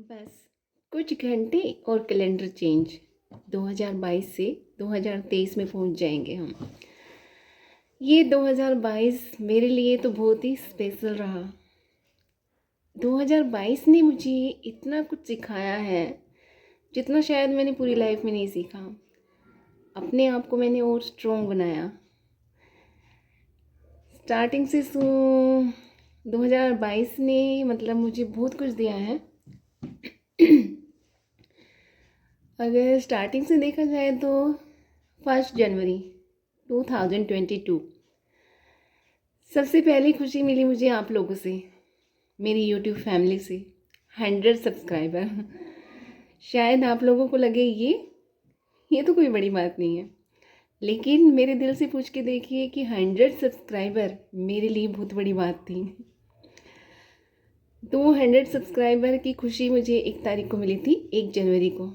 बस कुछ घंटे और कैलेंडर चेंज। 2022 से 2023 में पहुंच जाएंगे हम। ये 2022 मेरे लिए तो बहुत ही स्पेशल रहा। 2022 ने मुझे इतना कुछ सिखाया है जितना शायद मैंने पूरी लाइफ में नहीं सीखा। अपने आप को मैंने और स्ट्रॉन्ग बनाया। स्टार्टिंग से 2022 ने मतलब मुझे बहुत कुछ दिया है। अगर स्टार्टिंग से देखा जाए तो 1 जनवरी 2022 सबसे पहली खुशी मिली मुझे आप लोगों से, मेरी यूट्यूब फैमिली से। 100 सब्सक्राइबर। शायद आप लोगों को लगे ये तो कोई बड़ी बात नहीं है, लेकिन मेरे दिल से पूछ के देखिए कि 100 सब्सक्राइबर मेरे लिए बहुत बड़ी बात थी। तो 100 सब्सक्राइबर की खुशी मुझे 1 तारीख को मिली थी, 1 जनवरी को।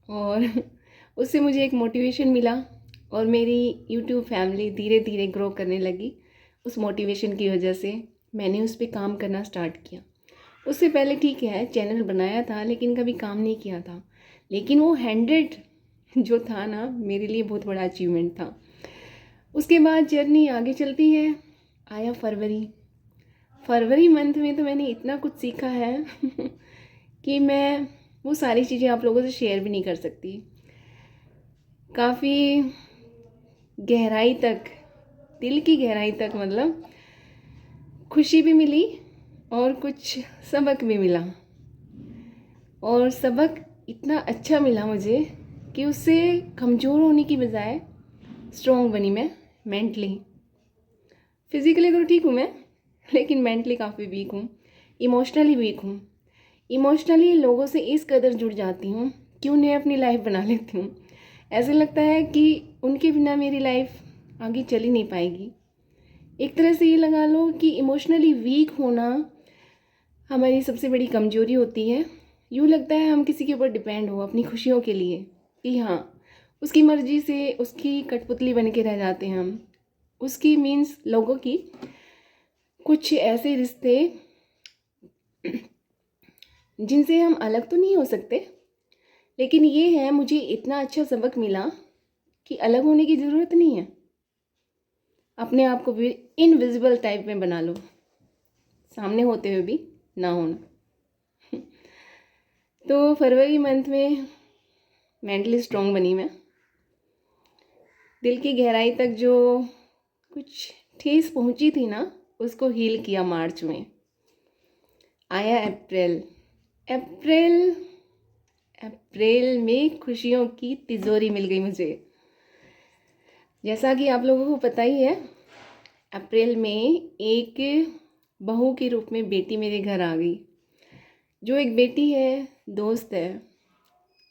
और उससे मुझे एक मोटिवेशन मिला और मेरी यूट्यूब फैमिली धीरे धीरे ग्रो करने लगी। उस मोटिवेशन की वजह से मैंने उस पर काम करना स्टार्ट किया। उससे पहले ठीक है चैनल बनाया था लेकिन कभी काम नहीं किया था, लेकिन वो 100 जो था ना मेरे लिए बहुत बड़ा अचीवमेंट था। उसके बाद जर्नी आगे चलती है। आया फरवरी मंथ में तो मैंने इतना कुछ सीखा है कि मैं वो सारी चीज़ें आप लोगों से शेयर भी नहीं कर सकती। काफ़ी गहराई तक, दिल की गहराई तक, मतलब खुशी भी मिली और कुछ सबक भी मिला। और सबक इतना अच्छा मिला मुझे कि उससे कमज़ोर होने की बजाय स्ट्रॉन्ग बनी मैं मेंटली। फिज़िकली तो ठीक हूँ मैं, लेकिन मेंटली काफ़ी वीक हूँ, इमोशनली वीक हूँ। इमोशनली लोगों से इस कदर जुड़ जाती हूँ कि उन्हें अपनी लाइफ बना लेती हूँ। ऐसे लगता है कि उनके बिना मेरी लाइफ आगे चल ही नहीं पाएगी। एक तरह से ये लगा लो कि इमोशनली वीक होना हमारी सबसे बड़ी कमज़ोरी होती है। यूँ लगता है हम किसी के ऊपर डिपेंड हो अपनी खुशियों के लिए, कि हाँ उसकी मर्ज़ी से उसकी कठपुतली बन के रह जाते हैं हम। उसकी मीन्स लोगों की कुछ ऐसे रिश्ते जिनसे हम अलग तो नहीं हो सकते, लेकिन ये है मुझे इतना अच्छा सबक मिला कि अलग होने की ज़रूरत नहीं है। अपने आप को भी इनविजिबल टाइप में बना लो, सामने होते हुए भी ना होना। तो फरवरी मंथ में मेंटली स्ट्रॉन्ग बनी मैं। दिल की गहराई तक जो कुछ ठेस पहुंची थी ना उसको हील किया मार्च में। आया अप्रैल। अप्रैल अप्रैल में खुशियों की तिजोरी मिल गई मुझे। जैसा कि आप लोगों को पता ही है, अप्रैल में एक बहू के रूप में बेटी मेरे घर आ गई। जो एक बेटी है, दोस्त है।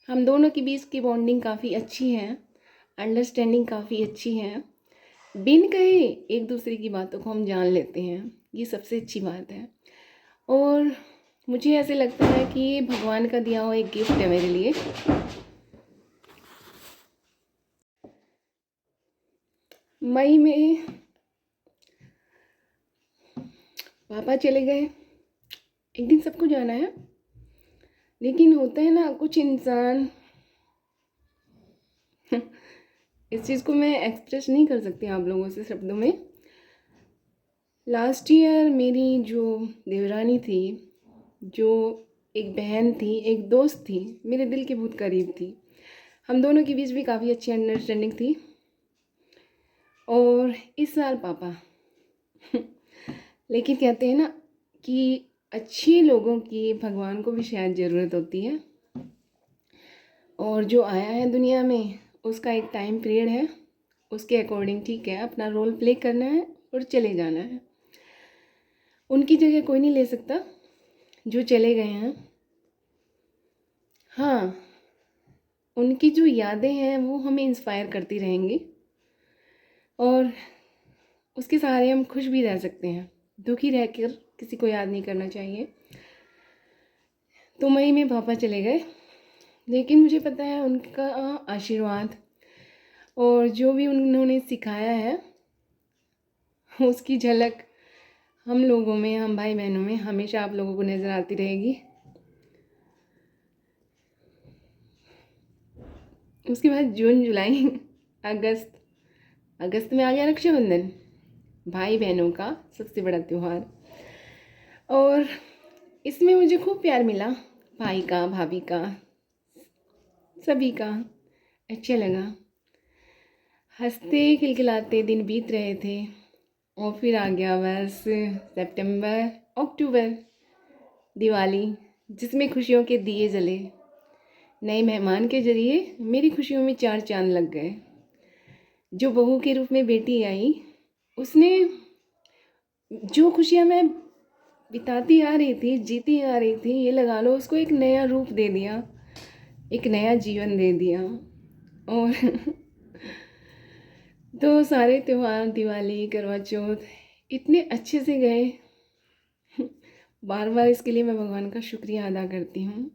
हम दोनों के बीच की बॉन्डिंग काफ़ी अच्छी है, अंडरस्टैंडिंग काफ़ी अच्छी है। बिन कहे एक दूसरे की बातों को हम जान लेते हैं, ये सबसे अच्छी बात है। और मुझे ऐसे लगता है कि ये भगवान का दिया हुआ एक गिफ्ट है मेरे लिए। मई में पापा चले गए। एक दिन सबको जाना है, लेकिन होता है ना कुछ इंसान इस चीज़ को मैं एक्सप्रेस नहीं कर सकती आप लोगों से शब्दों में। लास्ट ईयर मेरी जो देवरानी थी, जो एक बहन थी, एक दोस्त थी, मेरे दिल के बहुत करीब थी। हम दोनों के बीच भी काफ़ी अच्छी अंडरस्टैंडिंग थी। और इस साल पापा लेकिन कहते हैं ना कि अच्छे लोगों की भगवान को भी शायद ज़रूरत होती है। और जो आया है दुनिया में उसका एक टाइम पीरियड है, उसके अकॉर्डिंग ठीक है अपना रोल प्ले करना है और चले जाना है। उनकी जगह कोई नहीं ले सकता जो चले गए हैं। हाँ, उनकी जो यादें हैं वो हमें इंस्पायर करती रहेंगी और उसके सहारे हम खुश भी रह सकते हैं। दुखी रहकर किसी को याद नहीं करना चाहिए। तो मई में पापा चले गए, लेकिन मुझे पता है उनका आशीर्वाद और जो भी उन्होंने सिखाया है उसकी झलक हम लोगों में, हम भाई बहनों में हमेशा आप लोगों को नज़र आती रहेगी। उसके बाद जून, जुलाई, अगस्त। अगस्त में आ गया रक्षाबंधन, भाई बहनों का सबसे बड़ा त्यौहार। और इसमें मुझे खूब प्यार मिला, भाई का, भाभी का, सभी का। अच्छा लगा। हंसते खिलखिलाते दिन बीत रहे थे और फिर आ गया बस सितंबर, अक्टूबर, दिवाली, जिसमें खुशियों के दिए जले। नए मेहमान के जरिए मेरी खुशियों में चार चांद लग गए। जो बहू के रूप में बेटी आई, उसने जो खुशियाँ मैं बिताती आ रही थी, जीती आ रही थी, ये लगा लो उसको एक नया रूप दे दिया, एक नया जीवन दे दिया। और तो सारे त्यौहार, दिवाली, करवा चौथ इतने अच्छे से गए। बार बार इसके लिए मैं भगवान का शुक्रिया अदा करती हूँ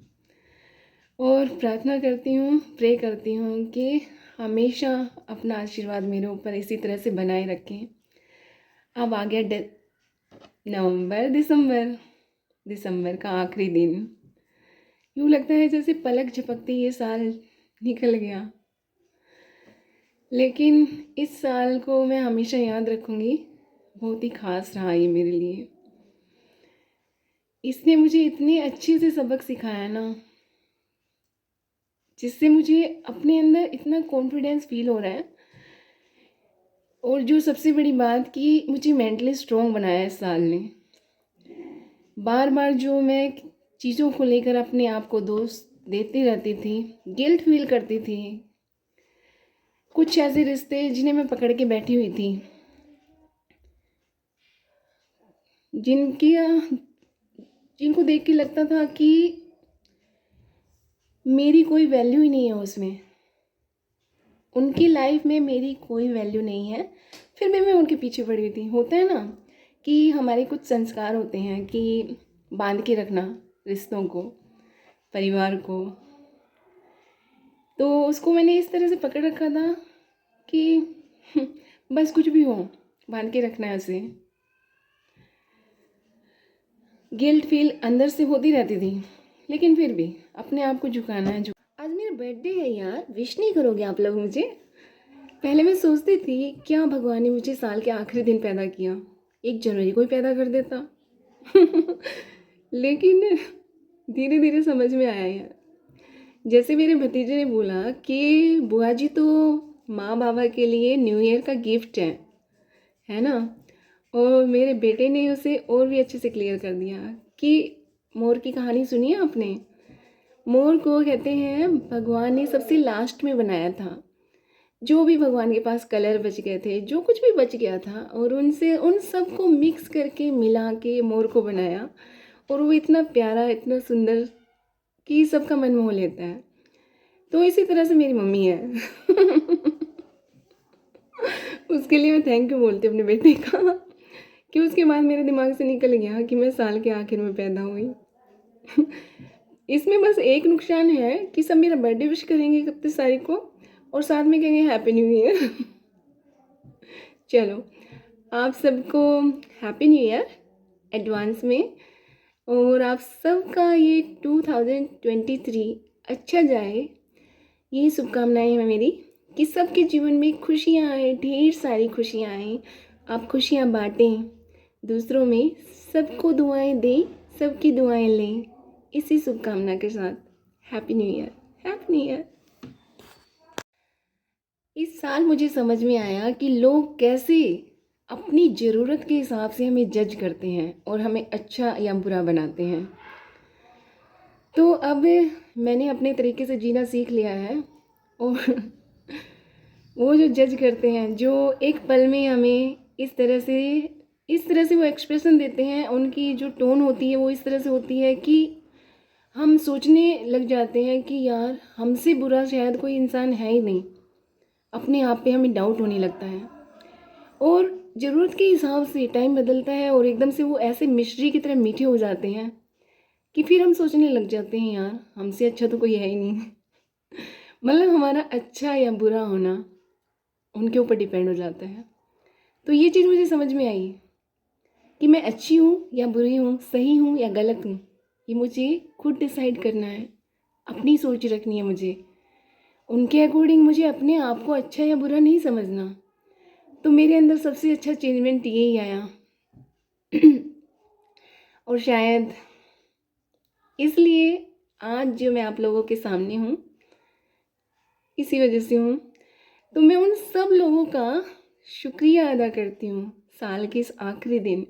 और प्रार्थना करती हूँ, प्रे करती हूँ कि हमेशा अपना आशीर्वाद मेरे ऊपर इसी तरह से बनाए रखें। अब आ गया नवंबर, दिसंबर। दिसंबर का आखिरी दिन, यूँ लगता है जैसे पलक झपकते ये साल निकल गया। लेकिन इस साल को मैं हमेशा याद रखूँगी, बहुत ही ख़ास रहा ये मेरे लिए। इसने मुझे इतने अच्छे से सबक सिखाया ना, जिससे मुझे अपने अंदर इतना कॉन्फिडेंस फील हो रहा है। और जो सबसे बड़ी बात कि मुझे मेंटली स्ट्रॉन्ग बनाया इस साल ने। बार बार जो मैं चीज़ों को लेकर अपने आप को दोष देती रहती थी, गिल्ट फील करती थी, कुछ ऐसे रिश्ते जिन्हें मैं पकड़ के बैठी हुई थी, जिनकी जिनको देख के लगता था कि मेरी कोई वैल्यू ही नहीं है उसमें, उनकी लाइफ में मेरी कोई वैल्यू नहीं है, फिर भी मैं उनके पीछे पड़ी हुई थी। होता है ना कि हमारे कुछ संस्कार होते हैं कि बांध के रखना रिश्तों को, परिवार को। तो उसको मैंने इस तरह से पकड़ रखा था कि बस कुछ भी हो, बांध के रखना है उसे। गिल्ट फील अंदर से होती रहती थी, लेकिन फिर भी अपने आप को झुकाना है। आज मेरा बर्थडे है यार, विश नहीं करोगे आप लोग मुझे? पहले मैं सोचती थी क्या भगवान ने मुझे साल के आखिरी दिन पैदा किया, 1 जनवरी को ही पैदा कर देता। लेकिन धीरे धीरे समझ में आया यार, जैसे मेरे भतीजे ने बोला कि बुआ जी तो माँ बाबा के लिए न्यू ईयर का गिफ्ट है ना। और मेरे बेटे ने उसे और भी अच्छे से क्लियर कर दिया कि मोर की कहानी सुनी है आपने? मोर को कहते हैं भगवान ने सबसे लास्ट में बनाया था। जो भी भगवान के पास कलर बच गए थे, जो कुछ भी बच गया था, और उनसे उन सब को मिक्स करके मिला के मोर को बनाया। और वो इतना प्यारा, इतना सुंदर कि सबका मन मोह लेता है। तो इसी तरह से मेरी मम्मी है। उसके लिए मैं थैंक यू बोलती हूँ अपने बेटे का, कि उसके बाद मेरे दिमाग से निकल गया कि मैं साल के आखिर में पैदा हुई। इसमें बस एक नुकसान है कि सब मेरा बर्थडे विश करेंगे 31 तारीख को और साथ में कहेंगे हैप्पी न्यू ईयर। चलो, आप सबको हैप्पी न्यू ईयर एडवांस में। और आप सबका ये 2023 अच्छा जाए, यही शुभकामनाएं हैं मेरी, कि सबके जीवन में खुशियाँ आए, ढेर सारी खुशियाँ आएँ, आप खुशियाँ बांटें दूसरों में, सबको दुआएं दें, सबकी दुआएं लें। इसी शुभकामना के साथ happy new year, happy new year. इस साल मुझे समझ में आया कि लोग कैसे अपनी ज़रूरत के हिसाब से हमें जज करते हैं और हमें अच्छा या बुरा बनाते हैं। तो अब मैंने अपने तरीके से जीना सीख लिया है। और वो जो जज करते हैं, जो एक पल में हमें इस तरह से वो एक्सप्रेशन देते हैं, उनकी जो टोन होती है वो इस तरह से होती है कि हम सोचने लग जाते हैं कि यार हमसे बुरा शायद कोई इंसान है ही नहीं। अपने आप पे हमें डाउट होने लगता है और ज़रूरत के हिसाब से टाइम बदलता है और एकदम से वो ऐसे मिश्री की तरह मीठे हो जाते हैं कि फिर हम सोचने लग जाते हैं यार हमसे अच्छा तो कोई है ही नहीं। मतलब हमारा अच्छा या बुरा होना उनके ऊपर डिपेंड हो जाता है। तो ये चीज़ मुझे समझ में आई कि मैं अच्छी हूँ या बुरी हूँ, सही हूँ या गलत हूँ, ये मुझे खुद डिसाइड करना है, अपनी सोच रखनी है मुझे। उनके अकॉर्डिंग मुझे अपने आप को अच्छा या बुरा नहीं समझना। तो मेरे अंदर सबसे अच्छा चेंजमेंट यही आया। और शायद इसलिए आज जो मैं आप लोगों के सामने हूँ, इसी वजह से हूँ। तो मैं उन सब लोगों का शुक्रिया अदा करती हूँ साल के इस आखिरी दिन,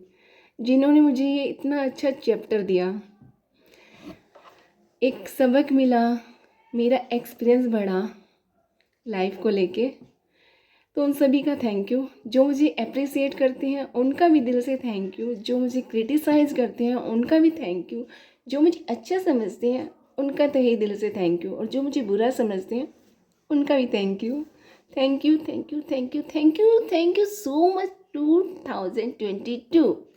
जिन्होंने मुझे ये इतना अच्छा चैप्टर दिया, एक सबक मिला, मेरा एक्सपीरियंस बढ़ा लाइफ को लेके। तो उन सभी का थैंक यू। जो मुझे अप्रिसिएट करते हैं उनका भी दिल से थैंक यू। जो मुझे क्रिटिसाइज़ करते हैं उनका भी थैंक यू। जो मुझे अच्छा समझते हैं उनका तहे दिल से थैंक यू। और जो मुझे बुरा समझते हैं उनका भी thank you. Thank you, thank you, thank you, thank you, thank you so much 2022।